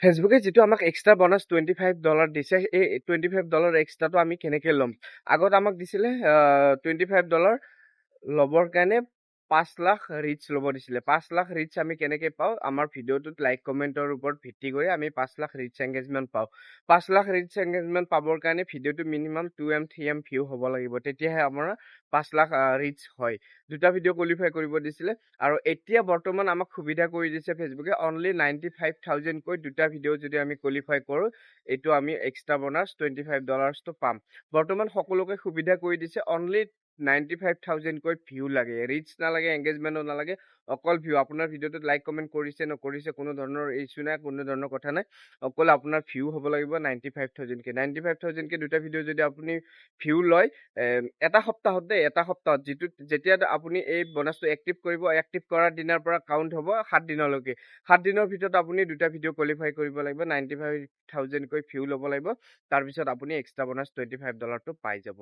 ফেচবুকে যিটো আমাক extra bonus $25 দিছে, এই $25 এক্সট্ৰাটো আমি কেনেকে ল'ম? আগত আমাক দিছিলে $25 ল'বৰ কাৰণে 5 লাখ ৰিচ ল'ব দিছিলে। 5 লাখ ৰিচ আমি কেনেকে পাওঁ? আমাৰ ভিডিঅ'টোত লাইক কমেণ্টৰ ওপৰত ভিত্তি কৰি আমি 5 লাখ ৰিচ এংগেজমেণ্ট পাওঁ। 5 লাখ ৰিচ এংগেজমেণ্ট পাবৰ কাৰণে ভিডিঅ'টো মিনিমাম 2M 3M ভিউ হ'ব লাগিব, তেতিয়াহে আমাৰ 5 লাখ ৰিচ হয়। দুটা ভিডিঅ' কোৱালিফাই কৰিব দিছিলে আৰু এতিয়া বৰ্তমান আমাক সুবিধা কৰি দিছে ফেচবুকে, অনলি 95,000 কৈ দুটা ভিডিঅ' যদি আমি কোৱালিফাই কৰোঁ, এইটো আমি এক্সট্ৰা বনাছ $25টো পাম। বৰ্তমান সকলোকে সুবিধা কৰি দিছে, অনলি 95,000 কৈ ভিউ লাগে, ৰিচ নালাগে, এংগেজমেণ্টো নালাগে, অকল ভিউ। আপোনাৰ ভিডিঅ'টোত লাইক কমেণ্ট কৰিছে নকৰিছে কোনো ধৰণৰ ইছ্যু নাই, কোনো ধৰণৰ কথা নাই, অকল আপোনাৰ ভিউ হ'ব লাগিব 95,000 কে। 95,000 কে দুটা ভিডিঅ' যদি আপুনি ভিউ লয় এটা সপ্তাহত দেই, এটা সপ্তাহত যেতিয়া আপুনি এই বনাছটো এক্টিভ কৰিব, এক্টিভ কৰাৰ দিনাৰ পৰা কাউণ্ট হ'ব 7 দিনলৈকে। 7 দিনৰ ভিতৰত আপুনি দুটা ভিডিঅ' কোৱালিফাই কৰিব লাগিব, 95,000 কৈ ভিউ ল'ব লাগিব, তাৰপিছত আপুনি এক্সট্ৰা বনাছ $25টো পাই যাব।